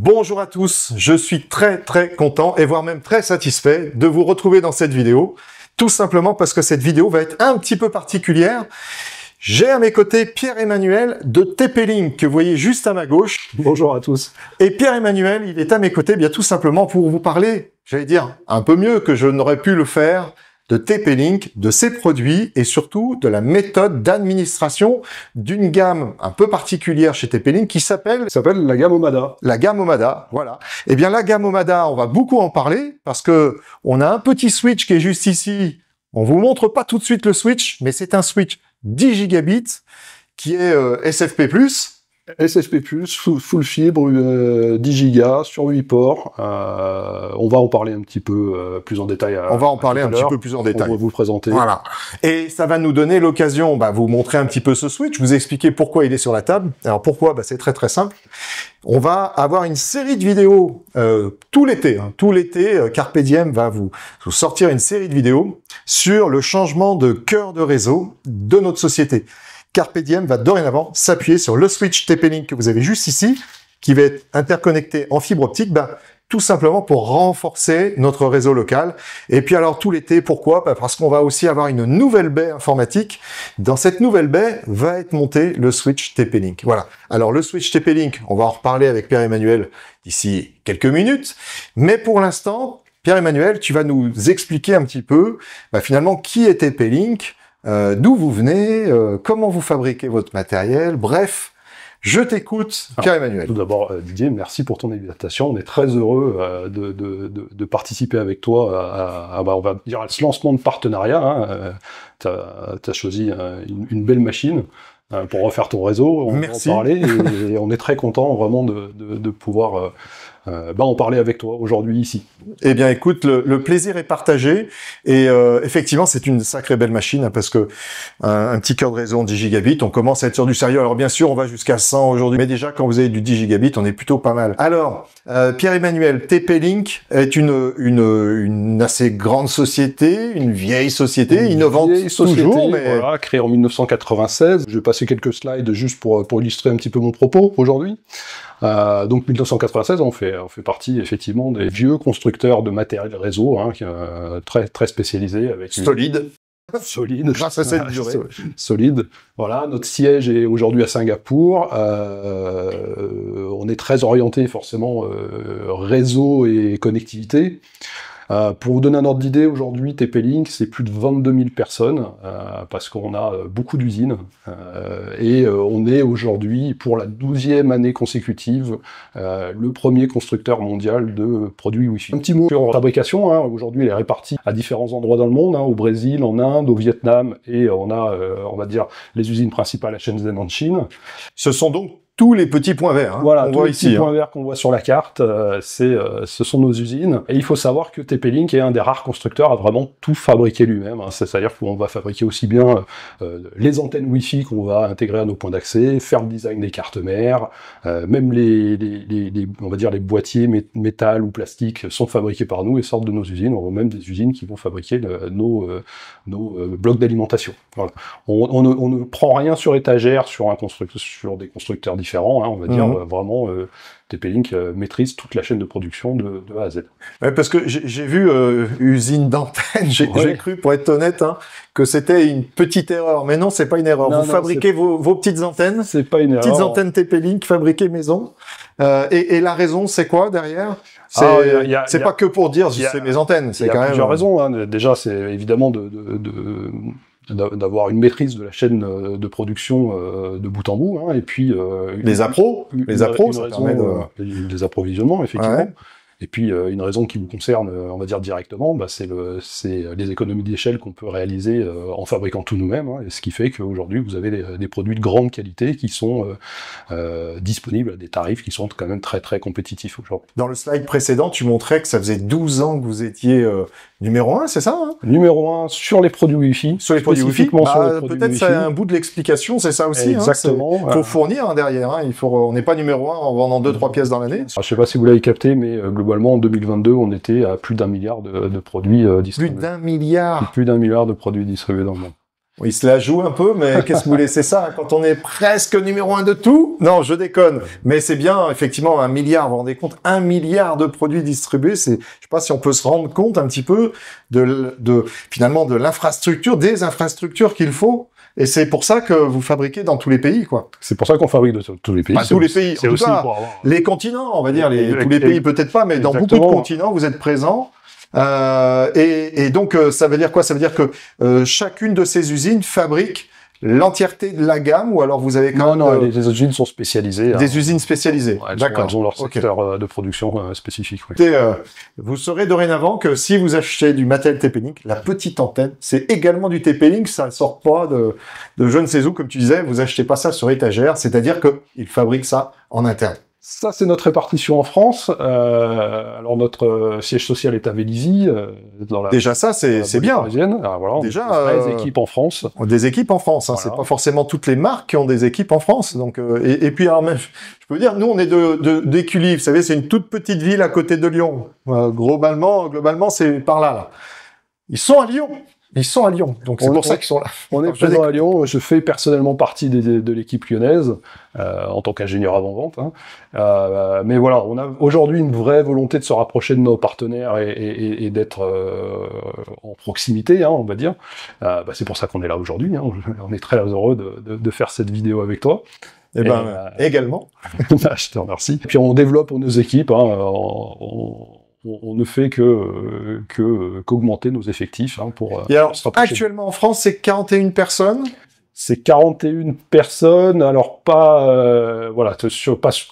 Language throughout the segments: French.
Bonjour à tous, je suis très content et voire même très satisfait de vous retrouver dans cette vidéo, tout simplement parce que cette vidéo va être un petit peu particulière. J'ai à mes côtés Pierre-Emmanuel de TP-Link que vous voyez juste à ma gauche. Bonjour à tous. Et Pierre-Emmanuel, il est à mes côtés bien tout simplement pour vous parler, j'allais dire, un peu mieux que je n'aurais pu le faire, de TP-Link, de ses produits et surtout de la méthode d'administration d'une gamme un peu particulière chez TP-Link qui s'appelle la gamme Omada. La gamme Omada, voilà. Eh bien, la gamme Omada, on va beaucoup en parler parce que on a un petit switch qui est juste ici. On vous montre pas tout de suite le switch, mais c'est un switch 10 gigabits qui est SFP+. SFP+, full fibre, 10 Go sur 8 ports. On va en parler un petit peu plus en détail. On va en parler un petit peu plus en détail. On va vous le présenter. Voilà. Et ça va nous donner l'occasion, vous montrer un petit peu ce switch, vous expliquer pourquoi il est sur la table. Alors pourquoi? C'est très simple. On va avoir une série de vidéos tout l'été. Tout l'été, Carpe Diem va vous sortir une série de vidéos sur le changement de cœur de réseau de notre société. Carpe Diem va dorénavant s'appuyer sur le switch TP-Link que vous avez juste ici, qui va être interconnecté en fibre optique, tout simplement pour renforcer notre réseau local. Et puis alors tout l'été, pourquoi? Parce qu'on va aussi avoir une nouvelle baie informatique. Dans cette nouvelle baie va être monté le switch TP-Link. Voilà. Alors le switch TP-Link, on va en reparler avec Pierre-Emmanuel d'ici quelques minutes. Mais pour l'instant, Pierre-Emmanuel, tu vas nous expliquer un petit peu finalement qui est TP-Link, d'où vous venez, comment vous fabriquez votre matériel, bref, je t'écoute, Pierre-Emmanuel. Tout d'abord, Didier, merci pour ton invitation. On est très heureux de participer avec toi on va dire, à ce lancement de partenariat. Tu as choisi une belle machine pour refaire ton réseau. On va en parler et on est très content vraiment de pouvoir en parler avec toi aujourd'hui ici. Eh bien écoute, le plaisir est partagé et effectivement c'est une sacrée belle machine parce que un petit cœur de réseau en 10 gigabits, on commence à être sur du sérieux. Alors bien sûr on va jusqu'à 100 aujourd'hui, mais déjà quand vous avez du 10 gigabits on est plutôt pas mal. Alors Pierre-Emmanuel, TP-Link est une assez grande société, une vieille société, innovante toujours, mais voilà, créée en 1996. Je vais passer quelques slides juste pour illustrer un petit peu mon propos aujourd'hui. Donc 1996, on fait partie effectivement des vieux constructeurs de matériel réseau, très spécialisés avec solide. Grâce à cette durée. Solide. Voilà, notre siège est aujourd'hui à Singapour. On est très orienté forcément réseau et connectivité. Pour vous donner un ordre d'idée, aujourd'hui, TP-Link, c'est plus de 22 000 personnes, parce qu'on a beaucoup d'usines, et on est aujourd'hui, pour la 12e année consécutive, le premier constructeur mondial de produits Wi-Fi. Un petit mot sur la fabrication, aujourd'hui, elle est répartie à différents endroits dans le monde, au Brésil, en Inde, au Vietnam, et on a, on va dire, les usines principales à Shenzhen en Chine. Ce sont donc tous les petits points verts. Voilà, tous les petits points verts qu'on voit sur la carte, ce sont nos usines. Et il faut savoir que TP-Link est un des rares constructeurs à vraiment tout fabriquer lui-même. C'est-à-dire qu'on va fabriquer aussi bien les antennes Wi-Fi qu'on va intégrer à nos points d'accès, faire le design des cartes mères, même on va dire les boîtiers métal ou plastique sont fabriqués par nous et sortent de nos usines. On a même des usines qui vont fabriquer nos blocs d'alimentation. Voilà. On ne prend rien sur étagère sur des constructeurs différents. On va dire vraiment TP-Link maîtrise toute la chaîne de production de A à Z. Ouais, parce que j'ai vu usine d'antenne, j'ai cru, pour être honnête, que c'était une petite erreur. Mais non, c'est pas une erreur. Vous fabriquez vos petites antennes. C'est pas une erreur. Petites antennes TP-Link fabriquées maison. Et la raison, c'est quoi derrière? C'est pas que pour dire c'est mes antennes. C'est quand même plusieurs raisons. Déjà, c'est évidemment d'avoir une maîtrise de la chaîne de production de bout en bout, et puis les appros, ça permet des approvisionnements effectivement. Ouais. Et puis une raison qui vous concerne, on va dire directement, c'est les économies d'échelle qu'on peut réaliser en fabriquant tout nous-mêmes, et ce qui fait qu'aujourd'hui vous avez des produits de grande qualité qui sont disponibles à des tarifs qui sont quand même très compétitifs aujourd'hui. Dans le slide précédent, tu montrais que ça faisait 12 ans que vous étiez numéro 1, c'est ça Numéro 1 sur les produits Wi-Fi. Sur les produits Wi-Fi. Peut-être c'est un bout de l'explication, c'est ça aussi. Exactement. Il faut fournir derrière. On n'est pas numéro 1 en vendant 2-3 pièces dans l'année. Je sais pas si vous l'avez capté, mais globalement en 2022, on était à plus d'1 milliard de produits distribués. Plus d'1 milliard. Plus d'1 milliard de produits distribués dans le monde. Il se la joue un peu, mais qu'est-ce que vous laissez ça quand on est presque numéro 1 de tout? Non, je déconne. Mais c'est bien, effectivement, 1 milliard, vous vous rendez compte, 1 milliard de produits distribués. Je sais pas si on peut se rendre compte un petit peu finalement de l'infrastructure, des infrastructures qu'il faut. Et c'est pour ça que vous fabriquez dans tous les pays, quoi. C'est pour ça qu'on fabrique de tous les pays. Tous les pays. C'est en tout aussi cas, pour avoir... les continents, on va dire, tous les pays peut-être pas, mais dans beaucoup de continents, vous êtes présents. Et donc, ça veut dire quoi? Ça veut dire que chacune de ces usines fabrique l'entièreté de la gamme, ou alors vous avez quand même... les usines sont spécialisées. Des usines spécialisées. Ouais, D'accord. Elles ont leur secteur de production spécifique. Oui. Vous saurez dorénavant que si vous achetez du matériel TP-Link, la petite antenne, c'est également du TP-Link, ça ne sort pas de je ne sais où, comme tu disais, vous achetez pas ça sur étagère, c'est-à-dire qu'ils fabriquent ça en interne. Ça, c'est notre répartition en France. Alors, notre siège social est à Vélizy. Déjà, ça, c'est bien. Alors, voilà, déjà, des équipes en France. Des équipes en France. Hein, voilà. C'est pas forcément toutes les marques qui ont des équipes en France. Donc, et puis, alors même, je peux dire, nous, on est d'Écully. Vous savez, c'est une toute petite ville à côté de Lyon. Globalement, c'est par là. Ils sont à Lyon. Ils sont à Lyon, donc c'est pour ça qu'ils sont là. On est présent à Lyon. Je fais personnellement partie de l'équipe lyonnaise en tant qu'ingénieur avant-vente. Hein. Mais voilà, on a aujourd'hui une vraie volonté de se rapprocher de nos partenaires et d'être en proximité, hein, on va dire. C'est pour ça qu'on est là aujourd'hui. Hein. On est très heureux de faire cette vidéo avec toi. Également. Je te remercie. Et puis on développe nos équipes. Hein, on ne fait qu'augmenter nos effectifs pour et alors, actuellement en France, c'est 41 personnes. C'est 41 personnes, alors pas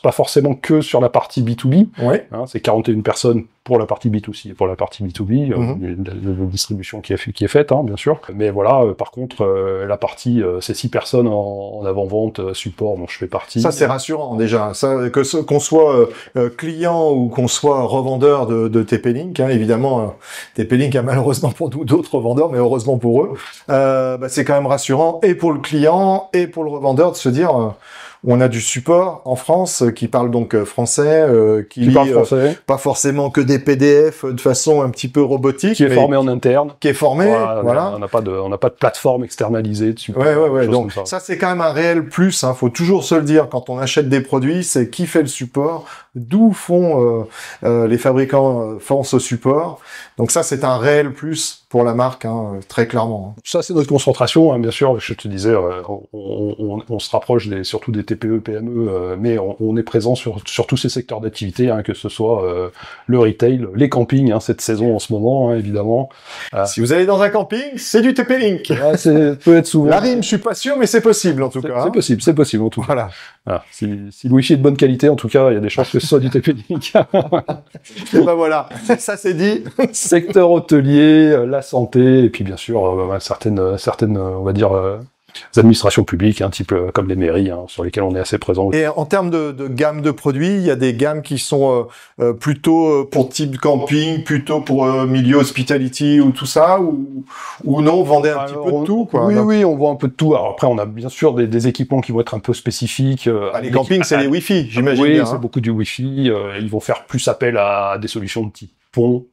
pas forcément que sur la partie B2B. Ouais. Hein, c'est 41 personnes pour la partie B2C et pour la partie B2B, la distribution qui est faite, hein, bien sûr. Mais voilà, par contre, la partie, c'est 6 personnes en avant-vente, support, dont je fais partie. Ça, c'est rassurant, déjà. Ça, qu'on soit client ou qu'on soit revendeur de TP-Link, hein, évidemment, TP-Link a malheureusement pour nous d'autres revendeurs, mais heureusement pour eux, c'est quand même rassurant, et pour le client, et pour le revendeur, de se dire... on a du support en France qui parle donc français, qui lit pas forcément que des PDF de façon un petit peu robotique, qui est formé en interne, qui est formé, voilà. On n'a pas de plateforme externalisée dessus. Ouais. Donc ça c'est quand même un réel plus. Hein. Faut toujours se le dire quand on achète des produits, c'est qui fait le support, d'où font les fabricants font ce support. Donc ça c'est un réel plus pour la marque, hein, très clairement. Ça c'est notre concentration, hein, bien sûr. Je te disais, on se rapproche surtout des TPE, PME, mais on est présent sur tous ces secteurs d'activité, hein, que ce soit le retail, les campings, hein, cette saison en ce moment, hein, évidemment. Si vous allez dans un camping, c'est du TP-Link. Ouais, peut être souvent. La rime, je suis pas sûr, mais c'est possible en tout cas. C'est possible en tout cas. Voilà. Si le Wi-Fi est de bonne qualité, en tout cas, il y a des chances que ce soit du TP-Link. Et ben voilà, ça c'est dit. Secteur hôtelier, la santé, et puis bien sûr certaines, on va dire. Administrations publiques, un type comme les mairies, hein, sur lesquelles on est assez présent. Et en termes de gamme de produits, il y a des gammes qui sont plutôt pour type camping, plutôt pour milieu hospitality ou tout ça, ou non, vous vendez un petit peu de tout, quoi. Oui, on vend un peu de tout. Alors après, on a bien sûr des équipements qui vont être un peu spécifiques. Les campings, c'est les Wi-Fi, j'imagine. Oui, bien, c'est beaucoup du Wi-Fi. Ils vont faire plus appel à des solutions de type pont,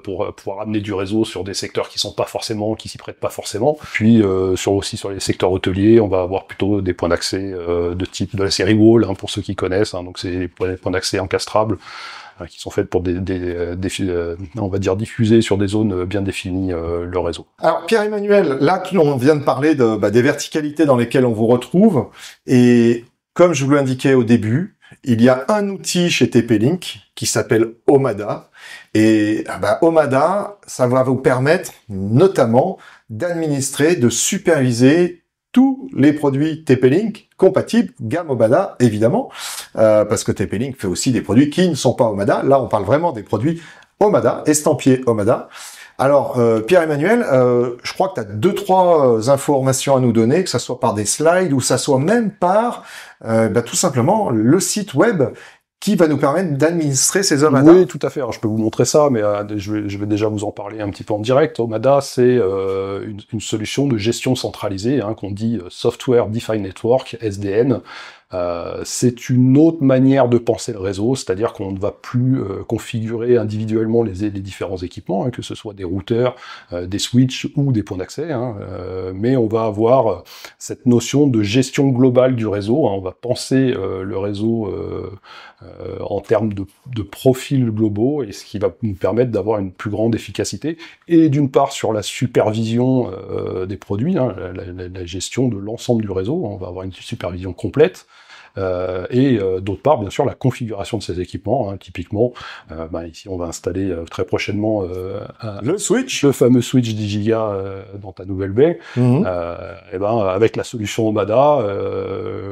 pour pouvoir amener du réseau sur des secteurs qui s'y prêtent pas forcément. Puis aussi sur les secteurs hôteliers, on va avoir plutôt des points d'accès de type de la série Wall, hein, pour ceux qui connaissent. Hein, donc c'est des points d'accès encastrables qui sont faits pour on va dire diffuser sur des zones bien définies le réseau. Alors Pierre-Emmanuel, là on vient de parler des verticalités dans lesquelles on vous retrouve, et comme je vous l'indiquais au début, il y a un outil chez TP-Link qui s'appelle Omada. Et Omada, ça va vous permettre notamment d'administrer, de superviser tous les produits TP-Link compatibles, gamme Omada, évidemment, parce que TP-Link fait aussi des produits qui ne sont pas Omada. Là, on parle vraiment des produits Omada, estampillés Omada. Alors, Pierre-Emmanuel, je crois que tu as 2-3 informations à nous donner, que ça soit par des slides ou ça soit même par tout simplement le site web qui va nous permettre d'administrer ces Omada. Oui, tout à fait. Alors, je peux vous montrer ça, mais je vais déjà vous en parler un petit peu en direct. Omada, c'est une solution de gestion centralisée, hein, qu'on dit Software Defined Network, SDN. C'est une autre manière de penser le réseau, c'est-à-dire qu'on ne va plus configurer individuellement les différents équipements, hein, que ce soit des routeurs, des switches ou des points d'accès, hein, mais on va avoir cette notion de gestion globale du réseau, hein. On va penser le réseau en termes de profils globaux, et ce qui va nous permettre d'avoir une plus grande efficacité, et d'une part sur la supervision des produits, hein, la gestion de l'ensemble du réseau, on va avoir une supervision complète, et d'autre part, bien sûr, la configuration de ces équipements, hein. Typiquement, ici, on va installer très prochainement le fameux switch 10 Giga dans ta nouvelle baie. Avec la solution Omada,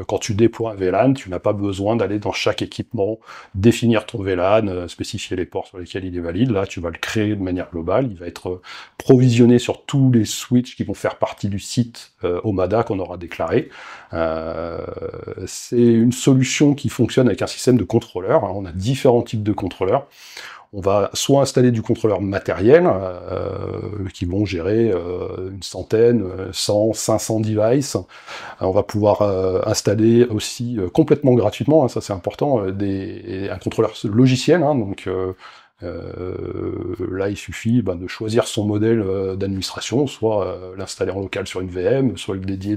quand tu déploies un VLAN, tu n'as pas besoin d'aller dans chaque équipement, définir ton VLAN, spécifier les ports sur lesquels il est valide. Là, tu vas le créer de manière globale. Il va être provisionné sur tous les switches qui vont faire partie du site Omada qu'on aura déclaré. C'est une solution qui fonctionne avec un système de contrôleurs. On a différents types de contrôleurs. On va soit installer du contrôleur matériel, qui vont gérer une centaine, 100, 500 devices. On va pouvoir installer aussi complètement gratuitement, hein, ça c'est important, un contrôleur logiciel, hein, donc là, il suffit de choisir son modèle d'administration, soit l'installer en local sur une VM, soit le dédier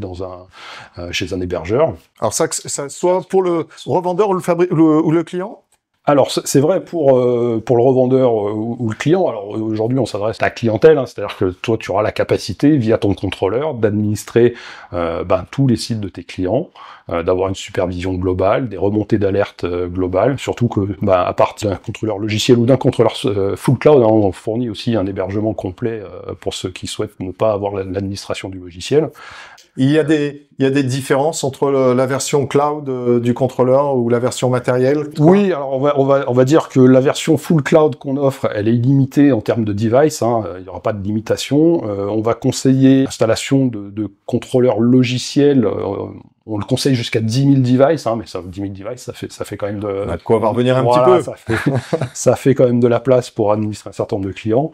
chez un hébergeur. Alors ça soit pour le revendeur ou le client ? Alors, c'est vrai pour le revendeur ou le client. Alors, aujourd'hui, on s'adresse à la clientèle, hein, c'est-à-dire que toi, tu auras la capacité, via ton contrôleur, d'administrer tous les sites de tes clients, d'avoir une supervision globale, des remontées d'alerte globales, surtout que, à partir d'un contrôleur logiciel ou d'un contrôleur full cloud, hein, on fournit aussi un hébergement complet pour ceux qui souhaitent ne pas avoir l'administration du logiciel. Il y a des différences entre la version cloud du contrôleur ou la version matérielle ? Oui, alors on va dire que la version full cloud qu'on offre, elle est illimitée en termes de device, hein, il n'y aura pas de limitation. On va conseiller l'installation de contrôleurs logiciels. On le conseille jusqu'à 10 000 devices, hein, mais 10 000 devices, ça fait quand même de... On a de quoi va revenir un petit peu. Ça fait quand même de la place pour administrer un certain nombre de clients.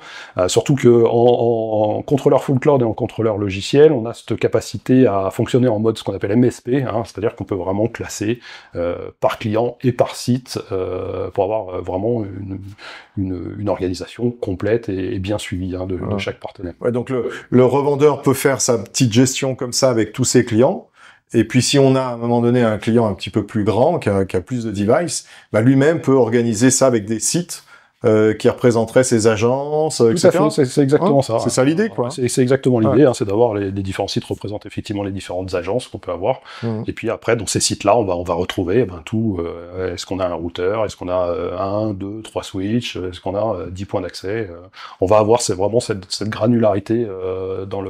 Surtout que en contrôleur full cloud et en contrôleur logiciel, on a cette capacité à fonctionner en mode ce qu'on appelle MSP, hein, c'est-à-dire qu'on peut vraiment classer par client et par site pour avoir vraiment une organisation complète et bien suivie, hein, de chaque partenaire. Ouais, donc le revendeur peut faire sa petite gestion comme ça avec tous ses clients. Et puis si on a à un moment donné un client un petit peu plus grand, qui a plus de devices, lui-même peut organiser ça avec des sites qui représenteraient ses agences, etc. Tout à fait, c'est exactement ça. C'est ça l'idée, quoi. C'est exactement l'idée, hein, c'est d'avoir les différents sites représentent effectivement les différentes agences qu'on peut avoir. Et puis après, dans ces sites-là, on va retrouver tout. Est-ce qu'on a un routeur? Est-ce qu'on a 1, 2, 3 switches? Est-ce qu'on a 10 points d'accès? On va avoir vraiment cette granularité dans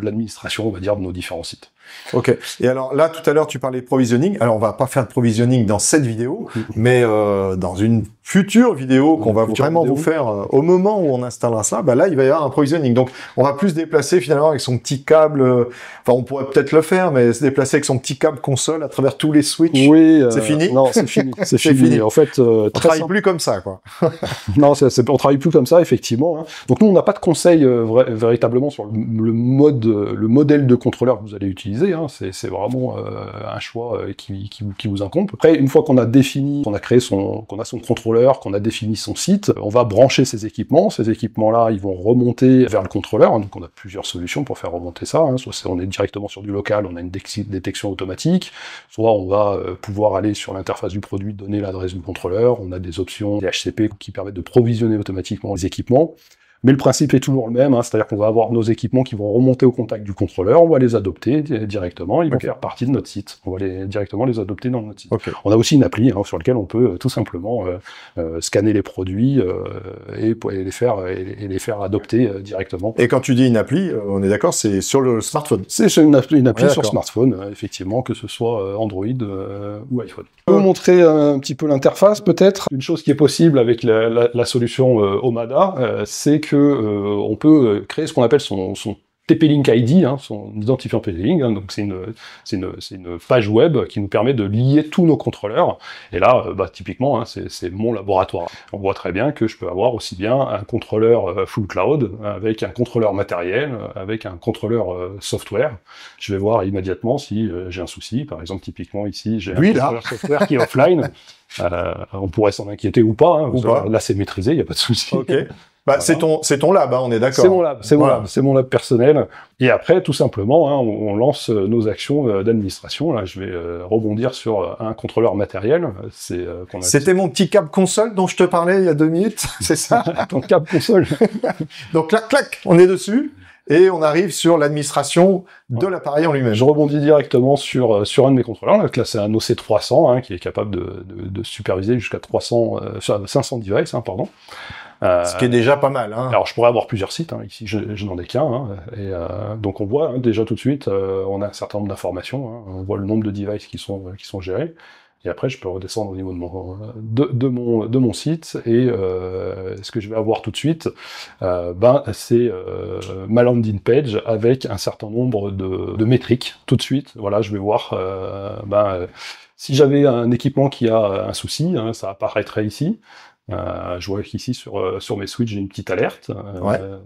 l'administration, on va dire, de nos différents sites. Ok. Et alors là, tout à l'heure, tu parlais de provisioning. Alors, on va pas faire de provisioning dans cette vidéo, mais dans une future vidéo qu'on va vraiment vous faire au moment où on installera ça, là, il va y avoir un provisioning. Donc, on va plus se déplacer finalement avec son petit câble. Enfin, on pourrait peut-être le faire, mais se déplacer avec son petit câble console à travers tous les switches. Oui. C'est fini. Non, c'est fini. C'est fini. En fait, on travaille plus comme ça, quoi. Non, on travaille plus comme ça, effectivement. Hein. Donc nous, on n'a pas de conseil véritablement sur le modèle de contrôleur que vous allez utiliser. Hein. C'est vraiment un choix qui vous incombe. Après, une fois qu'on a défini, qu'on a son contrôleur, qu'on a défini son site, on va brancher ces équipements. Ces équipements-là, ils vont remonter vers le contrôleur. Hein. Donc on a plusieurs solutions pour faire remonter ça. Hein. Soit on est directement sur du local, on a une détection automatique. Soit on va pouvoir aller sur l'interface du produit, donner l'adresse du contrôleur. On a des options DHCP qui permettent de provisionner automatiquement les équipements. Mais le principe est toujours le même, hein, c'est-à-dire qu'on va avoir nos équipements qui vont remonter au contact du contrôleur, on va les adopter directement, ils vont faire partie de notre site. On va directement les adopter dans notre site. Okay. On a aussi une appli sur laquelle on peut tout simplement scanner les produits et les faire adopter directement. Et quand tu dis une appli, on est d'accord, c'est sur le smartphone. C'est une appli sur smartphone, effectivement, que ce soit Android ou iPhone. Je vais vous montrer un petit peu l'interface, peut-être. Une chose qui est possible avec la solution Omada, c'est que on peut créer ce qu'on appelle son TP-Link ID, son identifiant TP-Link, donc c'est une page web qui nous permet de lier tous nos contrôleurs. Et là, typiquement, c'est mon laboratoire. On voit très bien que je peux avoir aussi bien un contrôleur full cloud, avec un contrôleur matériel, avec un contrôleur software. Je vais voir immédiatement si j'ai un souci. Par exemple, typiquement ici, j'ai un contrôleur software qui est offline. On pourrait s'en inquiéter ou pas. Là, c'est maîtrisé, il n'y a pas de souci. Okay. Voilà. C'est ton lab, on est d'accord. C'est mon lab personnel. Et après, tout simplement, on lance nos actions d'administration. Là, je vais rebondir sur un contrôleur matériel. C'était mon petit câble console dont je te parlais il y a 2 minutes, c'est ça? Ton câble console. Donc, clac, clac, on est dessus. Et on arrive sur l'administration de l'appareil en lui-même. Je rebondis directement sur un de mes contrôleurs. Là, c'est un OC300 qui est capable de superviser jusqu'à 500 devices, pardon. Ce qui est déjà pas mal. Alors, je pourrais avoir plusieurs sites. Ici, je n'en ai qu'un. Donc, on voit déjà tout de suite, on a un certain nombre d'informations. On voit le nombre de devices qui sont gérés. Et après, je peux redescendre au niveau de mon site. Et ce que je vais avoir tout de suite, c'est ma landing page avec un certain nombre de métriques. Tout de suite, voilà, je vais voir si j'avais un équipement qui a un souci, ça apparaîtrait ici. Je vois qu'ici sur mes switches j'ai une petite alerte.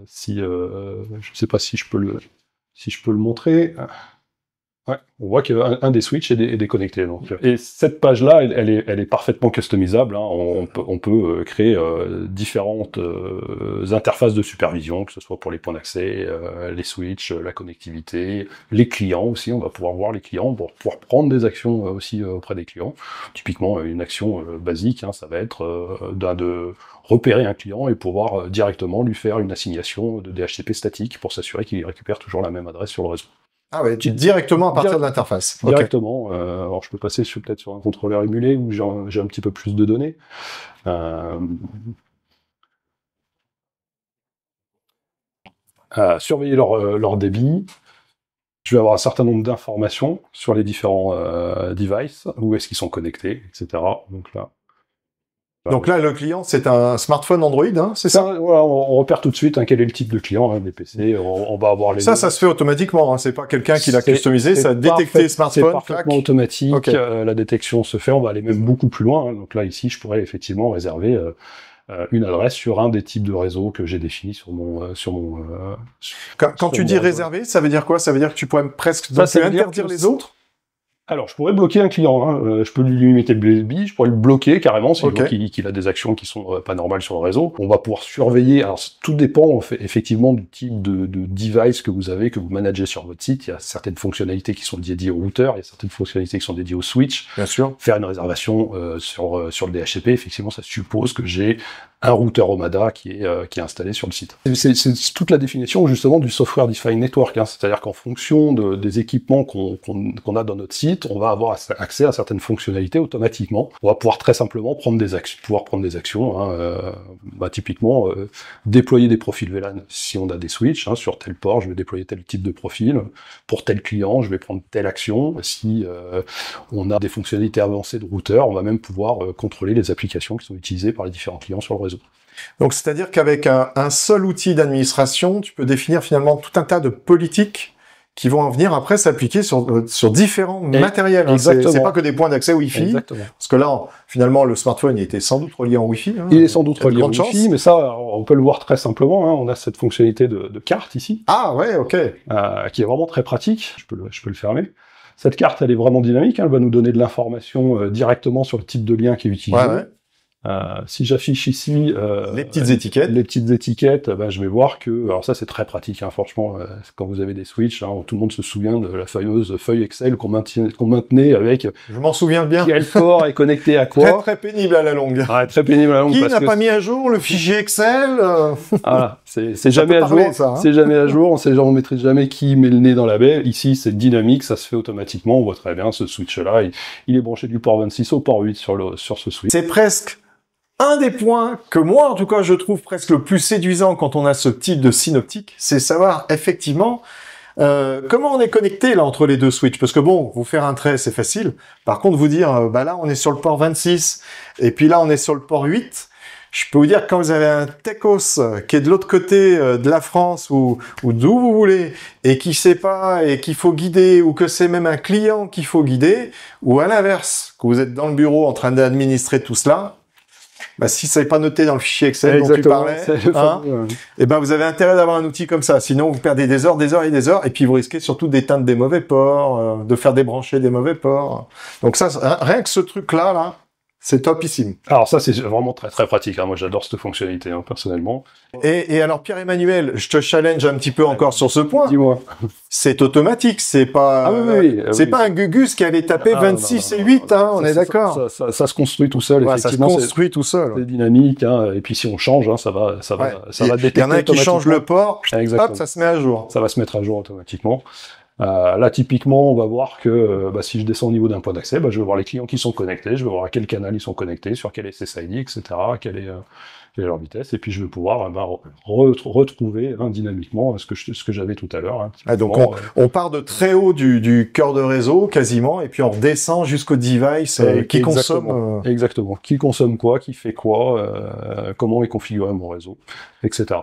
Je sais pas si je peux le montrer. Ouais, on voit qu'un des switches est déconnecté. Donc. Et cette page-là, elle est parfaitement customisable. On peut créer différentes interfaces de supervision, que ce soit pour les points d'accès, les switches, la connectivité, les clients aussi. On va pouvoir voir les clients pour pouvoir prendre des actions aussi auprès des clients. Typiquement, une action basique, ça va être de repérer un client et pouvoir directement lui faire une assignation de DHCP statique pour s'assurer qu'il récupère toujours la même adresse sur le réseau. Ah ouais, directement à partir de l'interface. Directement. Alors je peux passer peut-être sur un contrôleur émulé où j'ai un petit peu plus de données. Surveiller leur débit. Je vais avoir un certain nombre d'informations sur les différents devices, où est-ce qu'ils sont connectés, etc. Donc là, le client, c'est un smartphone Android, c'est ça? Voilà, on repère tout de suite quel est le type de client, des PC, on va avoir les... Ça se fait automatiquement, c'est pas quelqu'un qui l'a customisé, ça a détecté smartphone, c'est parfaitement automatique, la détection se fait, on va aller même beaucoup plus loin. Donc là, ici, je pourrais effectivement réserver une adresse sur un des types de réseaux que j'ai définis sur mon... Quand tu dis réserver, ça veut dire quoi? Ça veut dire que tu pourrais presque interdire les autres? Alors, je pourrais bloquer un client, je peux lui limiter le débit, je pourrais le bloquer carrément si je vois qu'il a des actions qui sont pas normales sur le réseau. On va pouvoir surveiller, alors tout dépend effectivement du type de device que vous avez, que vous managez sur votre site. Il y a certaines fonctionnalités qui sont dédiées au routeur, il y a certaines fonctionnalités qui sont dédiées au switch. Bien sûr. Faire une réservation sur le DHCP, effectivement, ça suppose que j'ai un routeur Omada qui est installé sur le site. C'est toute la définition justement du software defined network, c'est-à-dire qu'en fonction des équipements qu'on a dans notre site, on va avoir accès à certaines fonctionnalités automatiquement. On va pouvoir très simplement prendre des actions, typiquement déployer des profils VLAN si on a des switches, sur tel port, je vais déployer tel type de profil, pour tel client, je vais prendre telle action. Si on a des fonctionnalités avancées de routeur, on va même pouvoir contrôler les applications qui sont utilisées par les différents clients sur le réseau. Donc, c'est-à-dire qu'avec un seul outil d'administration, tu peux définir finalement tout un tas de politiques qui vont en venir après s'appliquer sur différents matériels. C'est pas que des points d'accès Wi-Fi. Exactement. Parce que là, finalement, le smartphone il était sans doute relié en Wi-Fi. Il est sans doute relié en Wi-Fi, mais ça, on peut le voir très simplement. On a cette fonctionnalité de carte ici. Ah ouais, ok. Qui est vraiment très pratique. Je peux le fermer. Cette carte, elle est vraiment dynamique. Elle va nous donner de l'information directement sur le type de lien qui est utilisé. Ouais. Si j'affiche ici les petites étiquettes, je vais voir que, alors ça c'est très pratique, franchement, quand vous avez des switches, tout le monde se souvient de la fameuse feuille Excel qu'on maintenait avec. Je m'en souviens bien. Quel port est connecté à quoi. Très pénible à la longue. Ouais, très pénible à la longue. Qui n'a pas mis à jour le fichier Excel Voilà, c'est jamais à jour. C'est jamais à jour. On maîtrise jamais qui met le nez dans la baie. Ici, c'est dynamique, ça se fait automatiquement. On voit très bien ce switch-là. Il est branché du port 26 au port 8 sur ce switch. C'est presque un des points que moi, en tout cas, je trouve presque le plus séduisant quand on a ce type de synoptique, c'est savoir effectivement comment on est connecté là entre les deux switches. Parce que bon, vous faire un trait, c'est facile. Par contre, vous dire, là, on est sur le port 26, et puis là, on est sur le port 8. je peux vous dire que quand vous avez un techos qui est de l'autre côté de la France ou d'où vous voulez et qui sait pas et qu'il faut guider ou que c'est même un client qu'il faut guider ou à l'inverse, que vous êtes dans le bureau en train d'administrer tout cela, bah, si ça n'est pas noté dans le fichier Excel dont tu parlais, et ben vous avez intérêt d'avoir un outil comme ça. Sinon, vous perdez des heures et des heures, et puis vous risquez surtout d'éteindre des mauvais ports, de faire débrancher des mauvais ports. Donc ça, rien que ce truc-là, là, c'est topissime. Alors ça, c'est vraiment très très pratique. Hein. Moi, j'adore cette fonctionnalité, hein, personnellement. Et alors, Pierre-Emmanuel, je te challenge un petit peu encore sur ce point. Dis-moi. C'est automatique, c'est pas, c'est pas un Gugus qui allait taper 26 et 8, hein, on est d'accord. Ça se construit tout seul, effectivement. Ça se construit tout seul. C'est dynamique, hein, et puis si on change, hein, ça va détecter. Il y en a qui change le port, hop, ça se met à jour. Ça va se mettre à jour automatiquement. Là, typiquement, on va voir que si je descends au niveau d'un point d'accès, je vais voir les clients qui sont connectés, je vais voir à quel canal ils sont connectés, sur quel SSID, etc., quelle est leur vitesse, et puis je vais pouvoir retrouver dynamiquement ce que j'avais tout à l'heure. Donc on part de très haut du cœur de réseau, quasiment, et puis on redescend jusqu'au device qui consomme... Exactement. Qui consomme quoi, qui fait quoi, comment est configuré mon réseau, etc.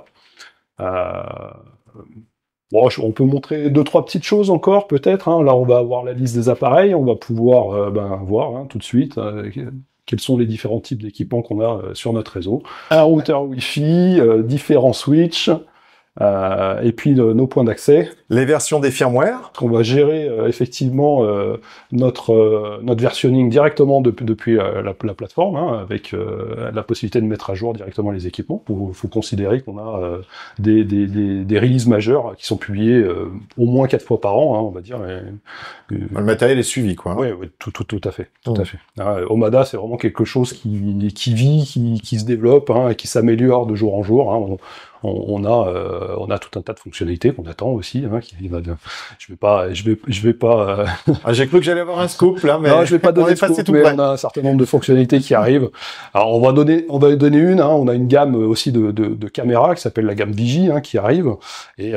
Bon, on peut montrer 2-3 petites choses encore, peut-être. Hein. Là, on va avoir la liste des appareils. On va pouvoir voir tout de suite quels sont les différents types d'équipements qu'on a sur notre réseau. Un routeur Wi-Fi, différents switches, et puis nos points d'accès. Les versions des firmware. On va gérer effectivement notre versionning directement depuis la plateforme, hein, avec la possibilité de mettre à jour directement les équipements. Faut considérer qu'on a des releases majeures qui sont publiées au moins 4 fois par an, hein, on va dire. Le matériel est suivi, quoi. Oui, tout à fait. Tout à fait. Omada, c'est vraiment quelque chose qui vit, qui se développe, hein, et qui s'améliore de jour en jour. Hein. On a tout un tas de fonctionnalités qu'on attend aussi. Hein, je vais pas. J'ai cru que j'allais avoir un scoop là, mais non, je vais pas donner de scoop, mais on a un certain nombre de fonctionnalités qui arrivent. Alors on va donner une. Hein, on a une gamme aussi de caméras qui s'appelle la gamme Vigi, hein, qui arrive. Et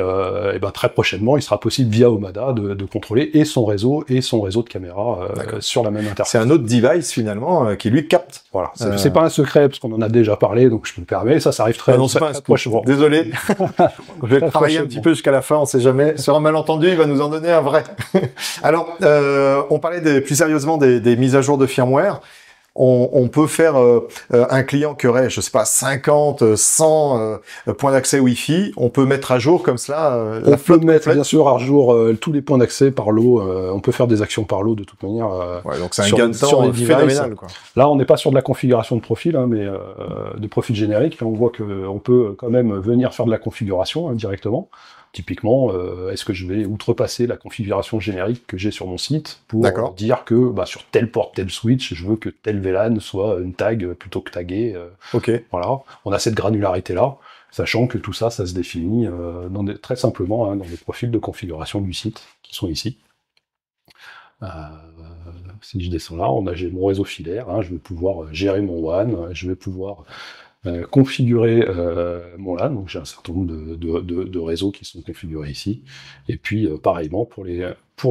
très prochainement, il sera possible via Omada de contrôler et son réseau de caméras sur la même interface. C'est un autre device finalement qui lui capte. Voilà. C'est pas un secret parce qu'on en a déjà parlé, donc je me permets. Ça arrive très prochainement. Désolé, je vais travailler un petit peu jusqu'à la fin, on sait jamais. Sur un malentendu, il va nous en donner un vrai. Alors, on parlait plus sérieusement des mises à jour de firmware. On peut faire un client qui aurait, je sais pas, 50, 100 points d'accès Wi-Fi. On peut mettre à jour comme cela la flotte complète. Bien sûr à jour tous les points d'accès par lot. On peut faire des actions par lot de toute manière. Donc c'est un gain de temps phénoménal, quoi. Là, on n'est pas sur de la configuration de profil, hein, mais de profil générique. Là, on voit qu'on peut quand même venir faire de la configuration directement. Typiquement, est-ce que je vais outrepasser la configuration générique que j'ai sur mon site pour dire que sur tel port, tel switch, je veux que tel VLAN soit une tag plutôt que tagué. Voilà, on a cette granularité-là, sachant que tout ça, ça se définit très simplement dans les profils de configuration du site qui sont ici. Si je descends là, j'ai mon réseau filaire, hein, je vais pouvoir gérer mon WAN, je vais pouvoir configurer mon LAN, donc j'ai un certain nombre de réseaux qui sont configurés ici, et puis pareillement pour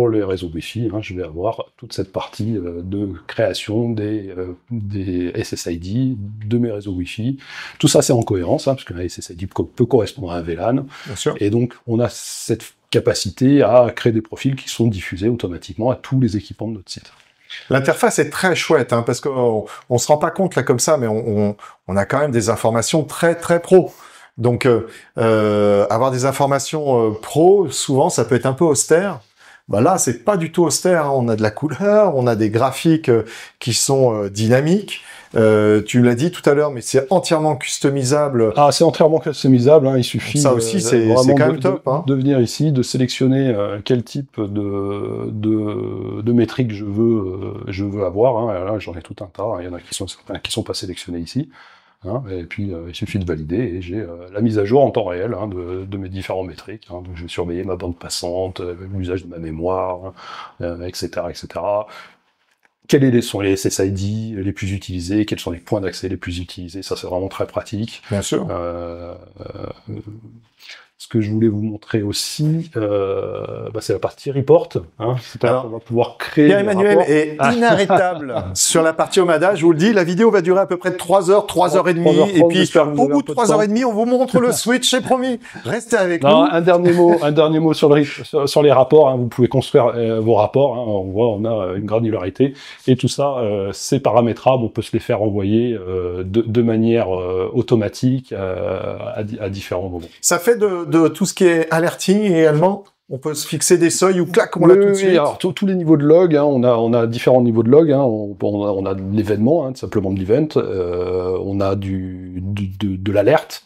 les réseaux Wi-Fi, hein, je vais avoir toute cette partie de création des SSID de mes réseaux Wi-Fi. Tout ça c'est en cohérence, hein, parce qu'un SSID peut correspondre à un VLAN, et donc on a cette capacité à créer des profils qui sont diffusés automatiquement à tous les équipements de notre site. L'interface est très chouette, hein, parce qu'on se rend pas compte là comme ça, mais on a quand même des informations très très pro. Donc avoir des informations pro, souvent ça peut être un peu austère. Là, c'est pas du tout austère, hein. On a de la couleur, on a des graphiques qui sont dynamiques. Tu l'as dit tout à l'heure, mais c'est entièrement customisable. Ah, c'est entièrement customisable, hein. Il suffit. Ça aussi, c'est quand même top, hein. De venir ici, de sélectionner quel type de métriques je veux avoir. Hein. Là, j'en ai tout un tas. Il y en a qui sont pas sélectionnés ici. Hein. Et puis, il suffit de valider et j'ai la mise à jour en temps réel, hein, de mes différents métriques. Hein. Donc, je vais surveiller ma bande passante, l'usage de ma mémoire, etc., etc. Quels sont les SSID les plus utilisés, quels sont les points d'accès les plus utilisés, ça c'est vraiment très pratique. Bien sûr. Ce que je voulais vous montrer aussi, c'est la partie report. Hein. C'est-à-dire qu'on va pouvoir créer. Pierre-Emmanuel est inarrêtable sur la partie Omada. Je vous le dis, la vidéo va durer à peu près 3 heures, 3h30. Et puis, au bout de 3h30, on vous montre le switch, c'est promis. Restez avec nous. Un dernier mot sur les rapports. Hein. Vous pouvez construire vos rapports. Hein. On voit, on a une granularité. Et tout ça, c'est paramétrable. On peut se les faire envoyer de manière automatique à différents moments. Ça fait de tout ce qui est alerting également. On peut se fixer des seuils ou clac, on l'a tout de suite. Alors tous les niveaux de log, hein, on a différents niveaux de log. Hein, on a de l'événement, hein, tout simplement de l'event. On a de l'alerte.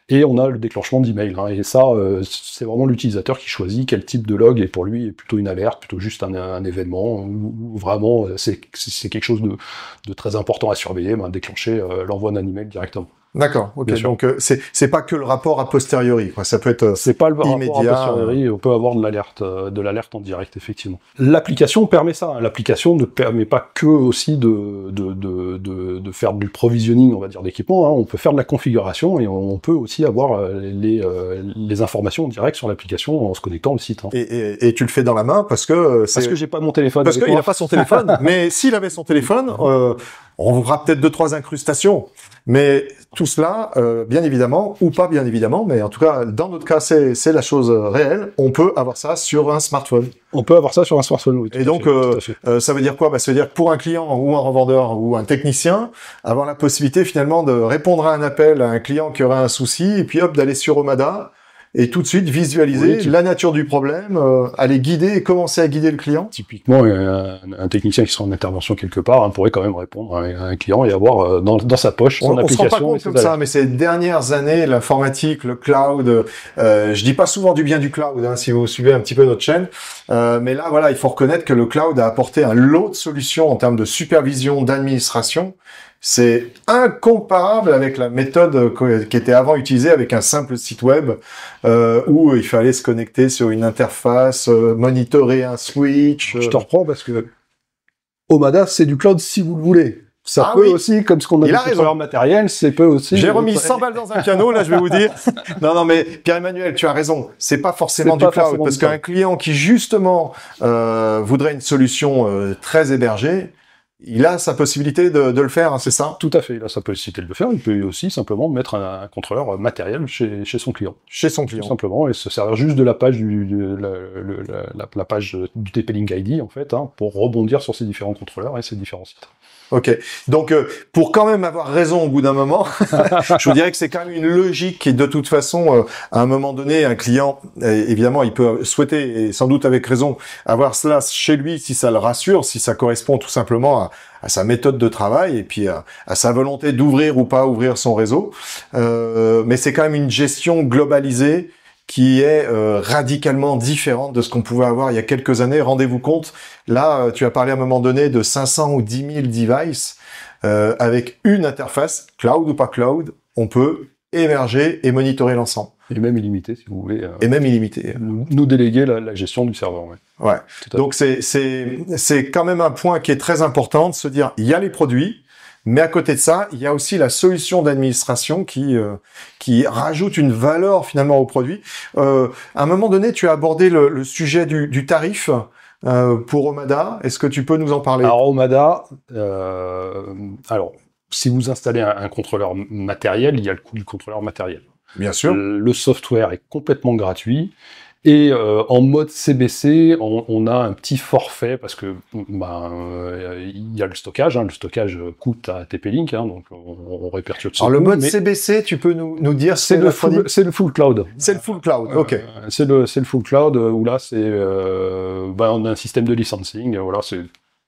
Et on a le déclenchement d'email. Hein, et ça, c'est vraiment l'utilisateur qui choisit quel type de log est pour lui plutôt une alerte, plutôt juste un événement, ou vraiment c'est quelque chose de très important à surveiller, déclencher l'envoi d'un email directement. D'accord, ok. Donc c'est pas que le rapport a posteriori, quoi. Ça peut être c'est pas le immédiat. Rapport a posteriori, on peut avoir de l'alerte en direct, effectivement. L'application permet ça. Hein. L'application ne permet pas que aussi de faire du provisioning, on va dire, d'équipement. Hein. On peut faire de la configuration et on peut aussi avoir les informations en direct sur l'application en se connectant au site. Hein. Et tu le fais dans la main parce que j'ai pas mon téléphone. Parce qu'il n'a pas son téléphone. Mais s'il avait son téléphone, on fera peut-être 2-3 incrustations. Mais tout cela, bien évidemment, ou pas bien évidemment, mais en tout cas, dans notre cas, c'est la chose réelle. On peut avoir ça sur un smartphone. On peut avoir ça sur un smartphone, oui. Et donc, ça veut dire quoi? Ça veut dire que pour un client ou un revendeur ou un technicien, avoir la possibilité finalement de répondre à un appel à un client qui aurait un souci, et puis hop, d'aller sur Omada, et tout de suite visualiser la nature du problème, aller guider et commencer à guider le client. Typiquement, un technicien qui sera en intervention quelque part pourrait quand même répondre à un client et avoir dans sa poche son application. On se rend pas compte comme ça, mais ces dernières années, l'informatique, le cloud, je dis pas souvent du bien du cloud, hein, si vous suivez un petit peu notre chaîne, mais là, voilà, il faut reconnaître que le cloud a apporté un lot de solutions en termes de supervision, d'administration. C'est incomparable avec la méthode qui était avant utilisée avec un simple site web où il fallait se connecter sur une interface, monitorer un switch. Je te reprends parce que Omada, c'est du cloud si vous le voulez. Ça peut aussi, comme ce qu'on a dit sur leur matériel, c'est peut aussi... J'ai remis 100 balles dans un piano, là, je vais vous dire. Non, mais Pierre-Emmanuel, tu as raison. C'est pas forcément du cloud, parce qu'un client qui, justement, voudrait une solution très hébergée, il a sa possibilité de le faire, hein, c'est ça? Tout à fait, il a sa possibilité de le faire. Il peut aussi simplement mettre un contrôleur matériel chez son client. Chez son client. Tout simplement, et se servir juste de la page la page du TP-Link ID, en fait, hein, pour rebondir sur ces différents contrôleurs et ces différents sites. Ok, donc pour quand même avoir raison au bout d'un moment, je vous dirais que c'est quand même une logique qui, de toute façon, à un moment donné, un client, évidemment, il peut souhaiter, et sans doute avec raison, avoir cela chez lui si ça le rassure, si ça correspond tout simplement à sa méthode de travail et puis à sa volonté d'ouvrir ou pas ouvrir son réseau. Mais c'est quand même une gestion globalisée qui est radicalement différente de ce qu'on pouvait avoir il y a quelques années. Rendez-vous compte, là, tu as parlé à un moment donné de 500 ou 10 000 devices. Avec une interface, cloud ou pas cloud, on peut émerger et monitorer l'ensemble. Et même illimité, si vous voulez. Et même illimité. Nous déléguer la gestion du serveur, ouais. Ouais. Donc c'est quand même un point qui est très important de se dire, il y a les produits, mais à côté de ça, il y a aussi la solution d'administration qui rajoute une valeur finalement au produit. À un moment donné, tu as abordé le sujet du tarif pour Omada. Est-ce que tu peux nous en parler? Alors Omada, si vous installez un contrôleur matériel, il y a le coût du contrôleur matériel. Bien sûr. Le software est complètement gratuit. Et en mode CBC, on a un petit forfait parce que il y a le stockage. Hein, le stockage coûte à TP-Link, hein, donc on répercute ça. Alors le mode CBC, tu peux nous dire c'est le full cloud. C'est le full cloud. Ok. C'est le full cloud où là on a un système de licensing. Voilà, c'est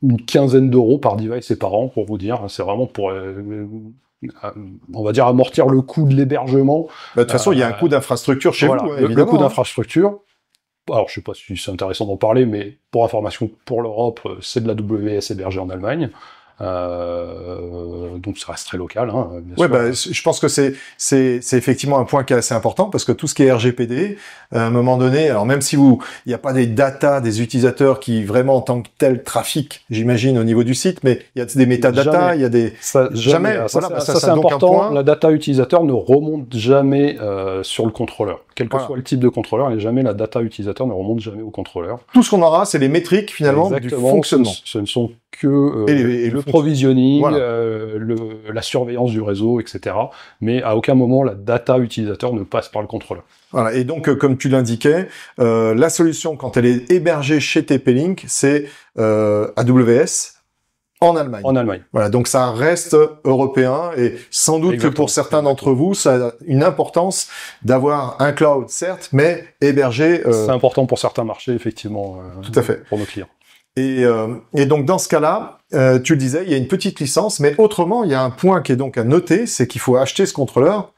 une quinzaine d'euros par device et par an pour vous dire. C'est vraiment pour on va dire amortir le coût de l'hébergement. De toute façon, il y a un coût d'infrastructure chez vous, évidemment. Le coût d'infrastructure. Alors, je sais pas si c'est intéressant d'en parler, mais pour information, pour l'Europe, c'est de la WS hébergée en Allemagne. Donc ça reste très local. Hein, bien Ouais, sûr. bah, je pense que c'est effectivement un point qui est assez important parce que tout ce qui est RGPD, à un moment donné, alors même si il n'y a pas des data des utilisateurs qui vraiment en tant que tel trafiquent, j'imagine au niveau du site, mais il y a des métadatas, il y a des Jamais. Voilà, Ça, c'est important. La data utilisateur ne remonte jamais sur le contrôleur. Quel que soit le type de contrôleur, et jamais la data utilisateur ne remonte jamais au contrôleur. Tout ce qu'on aura, c'est les métriques finalement du fonctionnement. Ce ne sont que le provisioning, voilà. La surveillance du réseau, etc. Mais à aucun moment la data utilisateur ne passe par le contrôleur. Voilà. Et donc, comme tu l'indiquais, la solution quand elle est hébergée chez TP-Link, c'est AWS. En Allemagne. En Allemagne. Voilà, donc ça reste européen et sans doute que pour certains d'entre vous, ça a une importance d'avoir un cloud, certes, mais hébergé. C'est important pour certains marchés, effectivement. Tout à fait. Pour nos clients. Et donc dans ce cas-là, tu le disais, il y a une petite licence, mais autrement, il y a un point qui est donc à noter, c'est qu'il faut acheter ce contrôleur.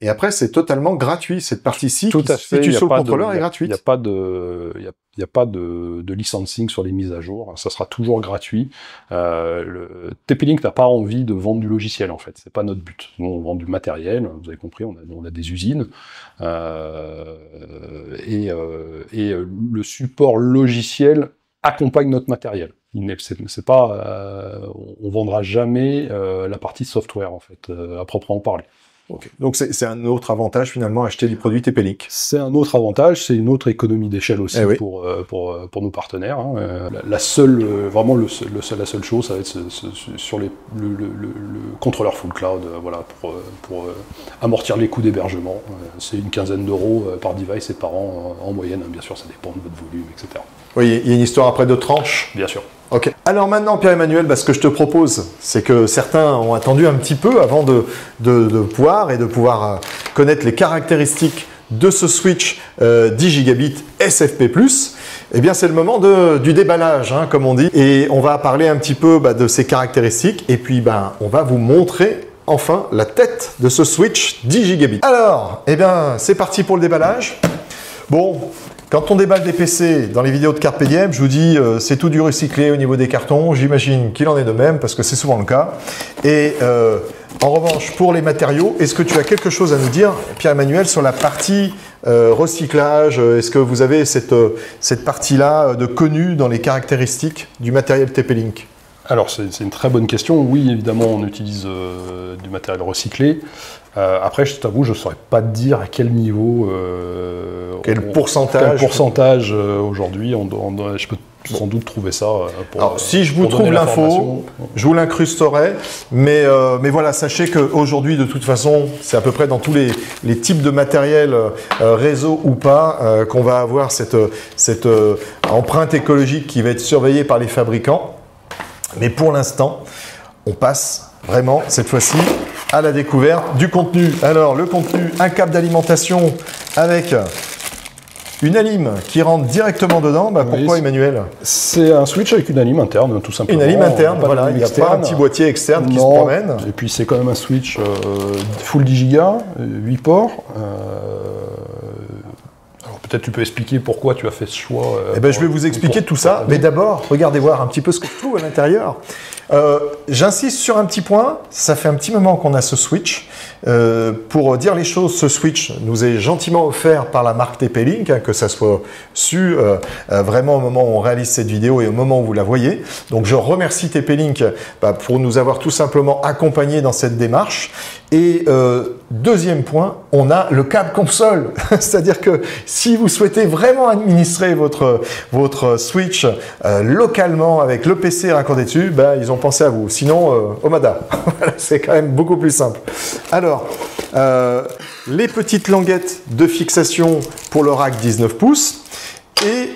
Et après, c'est totalement gratuit. Cette partie-ci, tout à fait, si tu sur le contrôleur, est gratuite. Il n'y a pas de licensing sur les mises à jour. Ça sera toujours gratuit. TP-Link n'a pas envie de vendre du logiciel, en fait. C'est pas notre but. Nous, on vend du matériel. Vous avez compris, on a des usines. Et le support logiciel accompagne notre matériel. C'est pas, on vendra jamais la partie software, en fait, à proprement parler. Okay. Donc c'est un autre avantage finalement acheter du produit TP-Link. C'est un autre avantage, c'est une autre économie d'échelle aussi pour nos partenaires. Hein. La seule chose, ça va être sur le contrôleur full cloud, voilà, pour amortir les coûts d'hébergement. C'est une quinzaine d'euros par device et par an en moyenne. Bien sûr, ça dépend de votre volume, etc. Oui, il y a une histoire après de tranches. Bien sûr. Ok. Alors maintenant, Pierre-Emmanuel, ce que je te propose, c'est que certains ont attendu un petit peu avant de pouvoir connaître les caractéristiques de ce switch 10 gigabits SFP+. Eh bien, c'est le moment du déballage, hein, comme on dit. Et on va parler un petit peu de ces caractéristiques. Et puis, on va vous montrer enfin la tête de ce switch 10 gigabits. Alors, eh bien, c'est parti pour le déballage. Bon. Quand on déballe des PC dans les vidéos de Carpe Diem, je vous dis c'est tout du recyclé au niveau des cartons. J'imagine qu'il en est de même parce que c'est souvent le cas. Et en revanche, pour les matériaux, est-ce que tu as quelque chose à nous dire, Pierre-Emmanuel, sur la partie recyclage? Est-ce que vous avez cette partie-là de connue dans les caractéristiques du matériel TP-Link? Alors, c'est une très bonne question. Oui, évidemment, on utilise du matériel recyclé. Après, je t'avoue, je ne saurais pas te dire à quel niveau... Quel pourcentage aujourd'hui. Je peux sans doute trouver ça. Alors, si je vous trouve l'info, je vous l'incrusterai. Mais voilà, sachez qu'aujourd'hui, de toute façon, c'est à peu près dans tous les types de matériel, réseau ou pas, qu'on va avoir cette empreinte écologique qui va être surveillée par les fabricants. Mais pour l'instant, on passe vraiment, cette fois-ci, à la découverte du contenu. Alors, le contenu, un câble d'alimentation avec une alim qui rentre directement dedans. Pourquoi, Emmanuel? C'est un switch avec une alim interne, tout simplement. Une alim interne, voilà. Il n'y a pas un petit boîtier externe qui se promène. Et puis, c'est quand même un switch full 10 Go, 8 ports. Peut-être tu peux expliquer pourquoi tu as fait ce choix. Je vais vous expliquer tout ça. Mais d'abord, regardez voir un petit peu ce que je trouve à l'intérieur. J'insiste sur un petit point. Ça fait un petit moment qu'on a ce switch. Pour dire les choses, ce switch nous est gentiment offert par la marque TP-Link, que ça soit su vraiment au moment où on réalise cette vidéo et au moment où vous la voyez. Donc je remercie TP-Link pour nous avoir tout simplement accompagnés dans cette démarche. Et deuxième point, on a le câble console. C'est-à-dire que si vous souhaitez vraiment administrer votre switch localement avec le PC raccordé dessus, ils ont pensé à vous. Sinon, Omada. C'est quand même beaucoup plus simple. Alors, les petites languettes de fixation pour le rack 19 pouces. Et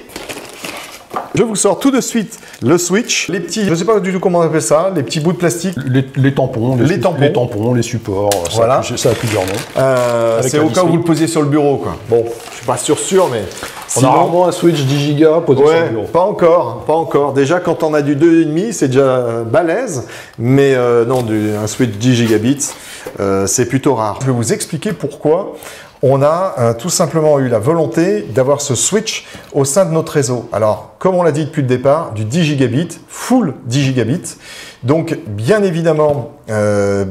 je vous sors tout de suite le switch, les petits, je ne sais pas du tout comment on appelle ça, les petits bouts de plastique. Les tampons, les supports, voilà. Ça a plusieurs noms. C'est au cas où vous le posiez sur le bureau, quoi. Bon, je suis pas sûr, mais... On a rarement un switch 10 Go posé sur le bureau. Pas encore. Déjà, quand on a du 2,5, c'est déjà balèze, mais non, un switch 10 gigabits, c'est plutôt rare. Je vais vous expliquer pourquoi on a tout simplement eu la volonté d'avoir ce switch au sein de notre réseau. Alors, comme on l'a dit depuis le départ, du 10 gigabits, full 10 gigabits, Donc, bien évidemment,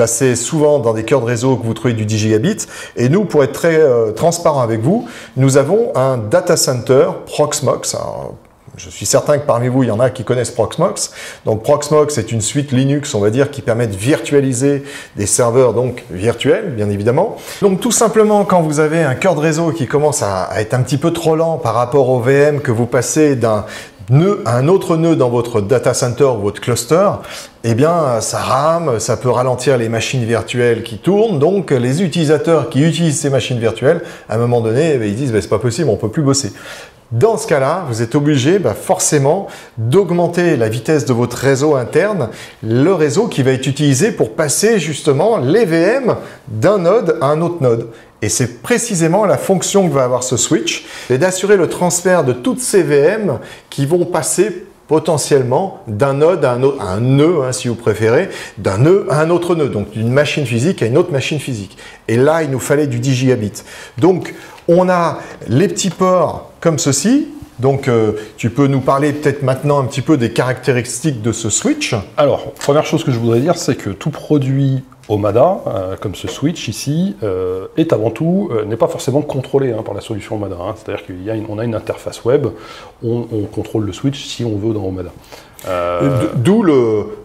c'est souvent dans des cœurs de réseau que vous trouvez du 10 gigabits. Et nous, pour être très transparent avec vous, nous avons un data center Proxmox. Alors, je suis certain que parmi vous, il y en a qui connaissent Proxmox. Donc Proxmox est une suite Linux, on va dire, qui permet de virtualiser des serveurs donc virtuels, bien évidemment. Donc tout simplement, quand vous avez un cœur de réseau qui commence à être un petit peu trop lent par rapport au VM, que vous passez d'un nœud à un autre nœud dans votre data center ou votre cluster, eh bien ça rame, ça peut ralentir les machines virtuelles qui tournent. Donc les utilisateurs qui utilisent ces machines virtuelles, à un moment donné, ils disent c'est pas possible, on peut plus bosser. Dans ce cas-là, vous êtes obligé forcément d'augmenter la vitesse de votre réseau interne, le réseau qui va être utilisé pour passer justement les VM d'un node à un autre node. Et c'est précisément la fonction que va avoir ce switch, c'est d'assurer le transfert de toutes ces VM qui vont passer potentiellement d'un node à un autre, à un nœud, si vous préférez, d'un nœud à un autre nœud, donc d'une machine physique à une autre machine physique. Et là, il nous fallait du 10 gigabits. Donc, on a les petits ports comme ceci. Donc, tu peux nous parler peut-être maintenant un petit peu des caractéristiques de ce switch. Alors, première chose que je voudrais dire, c'est que tout produit Omada, comme ce switch ici, est avant tout, n'est pas forcément contrôlé par la solution Omada. C'est-à-dire qu'on a une interface web, on contrôle le switch si on veut dans Omada. D'où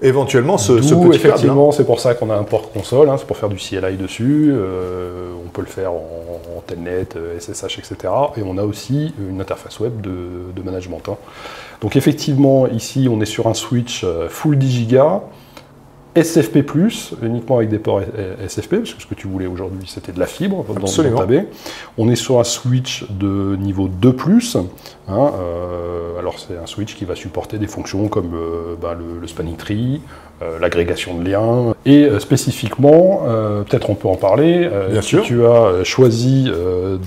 éventuellement ce petit effectivement, c'est pour ça qu'on a un port console, c'est pour faire du CLI dessus, on peut le faire en telnet, SSH, etc. Et on a aussi une interface web de management. Donc effectivement, ici, on est sur un switch full 10 Go, SFP+, uniquement avec des ports SFP, parce que ce que tu voulais aujourd'hui, c'était de la fibre dans ta baie. On est sur un switch de niveau 2+. Alors c'est un switch qui va supporter des fonctions comme le spanning tree, l'agrégation de liens, et spécifiquement, peut-être on peut en parler, tu as choisi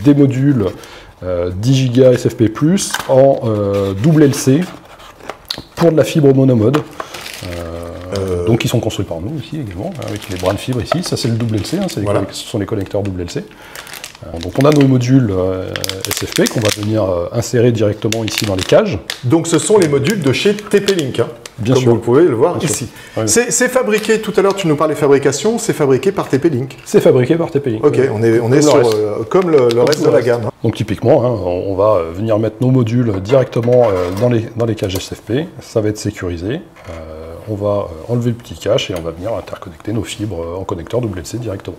des modules 10 Go SFP+, en double LC pour de la fibre monomode. Donc ils sont construits par nous ici également, avec les bras de fibre ici, ça c'est le double LC, ce sont les connecteurs double LC. Donc on a nos modules SFP qu'on va venir insérer directement ici dans les cages. Donc ce sont les modules de chez TP-Link, Bien sûr. Vous pouvez le voir ici. Ouais. C'est fabriqué, tout à l'heure tu nous parlais de fabrication, c'est fabriqué par TP-Link. C'est fabriqué par TP-Link. Ok, on est sur comme le reste de la gamme. Donc typiquement, on va venir mettre nos modules directement dans les cages SFP, ça va être sécurisé. On va enlever le petit cache et on va venir interconnecter nos fibres en connecteur WLC directement.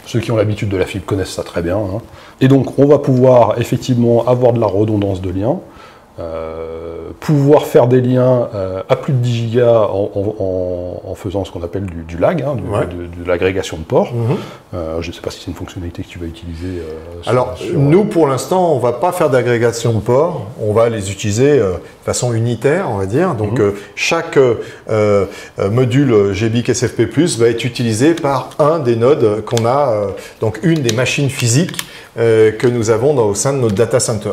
Ceux qui ont l'habitude de la fibre connaissent ça très bien. Et donc on va pouvoir effectivement avoir de la redondance de liens, pouvoir faire des liens à plus de 10 Go en faisant ce qu'on appelle du lag, de l'agrégation de ports. Je ne sais pas si c'est une fonctionnalité que tu vas utiliser. Alors, nous, pour l'instant, on ne va pas faire d'agrégation de ports, on va les utiliser de façon unitaire, on va dire. Donc, chaque module GBIC SFP+, va être utilisé par un des nodes qu'on a, donc une des machines physiques que nous avons au sein de notre data center.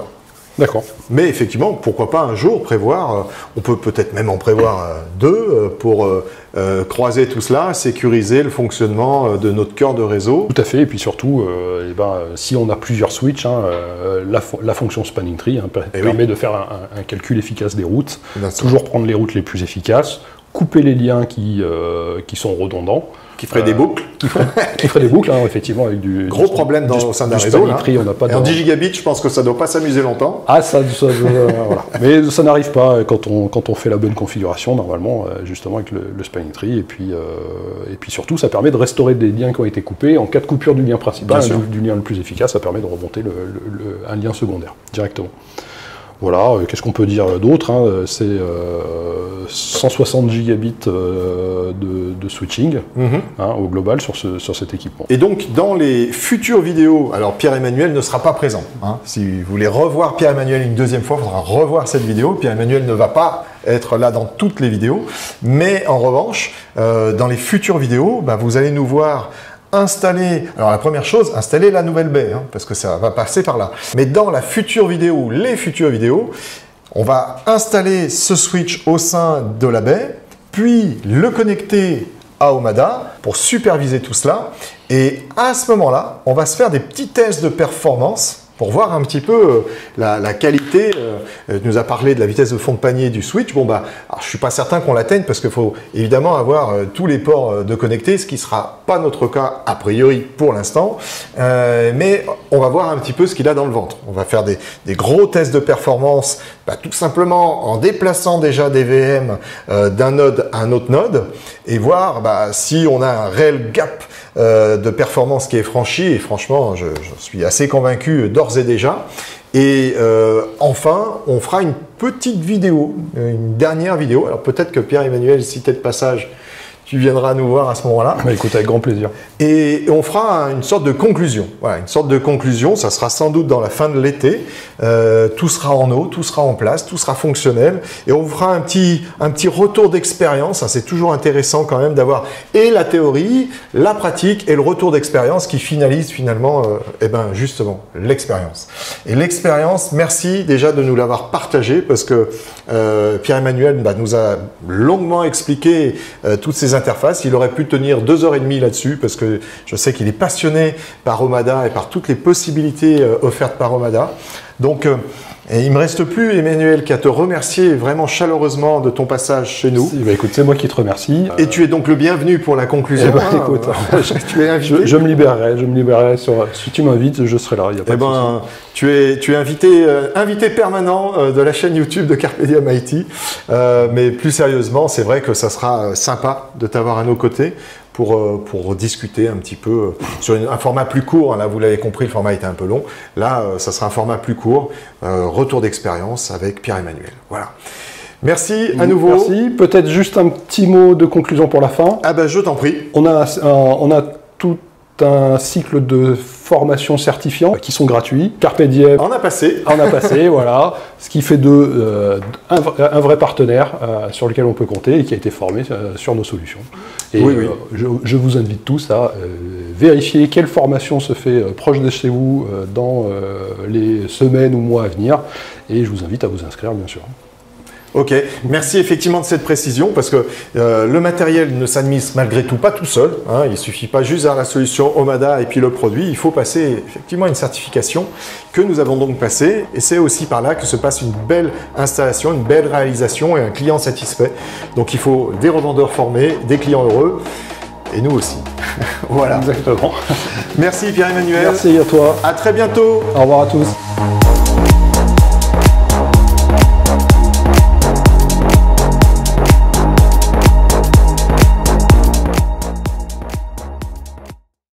D'accord. Mais effectivement, pourquoi pas un jour prévoir, on peut peut-être même en prévoir deux pour croiser tout cela, sécuriser le fonctionnement de notre cœur de réseau. Tout à fait, et puis surtout, si on a plusieurs switches, la fonction spanning tree permet de faire un calcul efficace des routes, toujours prendre les routes les plus efficaces, couper les liens qui sont redondants. Qui ferait des boucles. Qui ferait des boucles, effectivement, avec du... Gros problème au sein d'un réseau. On n'a pas en 10 gigabits, je pense que ça ne doit pas s'amuser longtemps. Ah, voilà. Mais ça n'arrive pas quand on fait la bonne configuration, normalement, justement, avec le spanning tree. Et puis surtout, ça permet de restaurer des liens qui ont été coupés. En cas de coupure du lien principal, du lien le plus efficace, ça permet de remonter un lien secondaire, directement. Voilà, qu'est-ce qu'on peut dire d'autre, c'est 160 gigabits de switching au global sur cet équipement. Et donc, dans les futures vidéos, alors Pierre-Emmanuel ne sera pas présent. Si vous voulez revoir Pierre-Emmanuel une deuxième fois, il faudra revoir cette vidéo. Pierre-Emmanuel ne va pas être là dans toutes les vidéos. Mais en revanche, dans les futures vidéos, vous allez nous voir installer, alors la première chose, installer la nouvelle baie, parce que ça va passer par là. Mais dans la future vidéo, les futures vidéos, on va installer ce switch au sein de la baie, puis le connecter à Omada pour superviser tout cela. Et à ce moment-là, on va se faire des petits tests de performance pour voir un petit peu la qualité. Tu nous as parlé de la vitesse de fond de panier du switch. Bon, bah, alors, je suis pas certain qu'on l'atteigne parce qu'il faut évidemment avoir tous les ports de connectés, ce qui sera pas notre cas a priori pour l'instant. Mais on va voir un petit peu ce qu'il a dans le ventre. On va faire des gros tests de performance, bah, tout simplement en déplaçant déjà des VM d'un node à un autre node et voir bah, si on a un réel gap de performance qui est franchi. Et franchement, je suis assez convaincu d'ores et déjà. Et enfin, on fera une petite vidéo, une dernière vidéo. Alors peut-être que Pierre-Emmanuel, si tu es de passage, tu viendras nous voir à ce moment-là. Bah, écoute, avec grand plaisir. Et on fera une sorte de conclusion. Voilà, une sorte de conclusion. Ça sera sans doute dans la fin de l'été. Tout sera en eau, tout sera en place, tout sera fonctionnel. Et on vous fera un petit retour d'expérience. C'est toujours intéressant quand même d'avoir et la théorie, la pratique et le retour d'expérience qui finalise finalement, justement, l'expérience. Et l'expérience, merci déjà de nous l'avoir partagé parce que Pierre-Emmanuel nous a longuement expliqué toutes ces interfaces. Il aurait pu tenir 2h30 là-dessus parce que je sais qu'il est passionné par Omada et par toutes les possibilités offertes par Omada. Donc, et il ne me reste plus, Emmanuel, qu'à te remercier vraiment chaleureusement de ton passage chez nous. Bah, écoute, c'est moi qui te remercie. Et tu es donc le bienvenu pour la conclusion. Écoute, tu es invité. Je me libérerai. Si tu m'invites, je serai là. Y a pas de souci. Tu es invité permanent de la chaîne YouTube de Carpe Diem IT. Mais plus sérieusement, c'est vrai que ça sera sympa de t'avoir à nos côtés pour discuter un petit peu sur un format plus court. Là, vous l'avez compris, le format était un peu long. Là, ça sera un format plus court, retour d'expérience avec Pierre-Emmanuel. Voilà. Merci à nouveau. Merci. Peut-être juste un petit mot de conclusion pour la fin. Ah ben, je t'en prie. On a tout un cycle de formation certifiant qui sont gratuits. Carpe Diem. On a passé, voilà. Ce qui fait un vrai partenaire sur lequel on peut compter et qui a été formé sur nos solutions. Et oui. Je vous invite tous à vérifier quelle formation se fait proche de chez vous dans les semaines ou mois à venir. Et je vous invite à vous inscrire, bien sûr. Ok, merci effectivement de cette précision parce que le matériel ne s'administre malgré tout pas tout seul. Hein, il ne suffit pas juste d'avoir la solution Omada et puis le produit. Il faut passer effectivement une certification que nous avons donc passée et c'est aussi par là que se passe une belle installation, une belle réalisation et un client satisfait. Donc il faut des revendeurs formés, des clients heureux et nous aussi. Voilà. Exactement. Merci Pierre-Emmanuel. Merci à toi. À très bientôt. Au revoir à tous.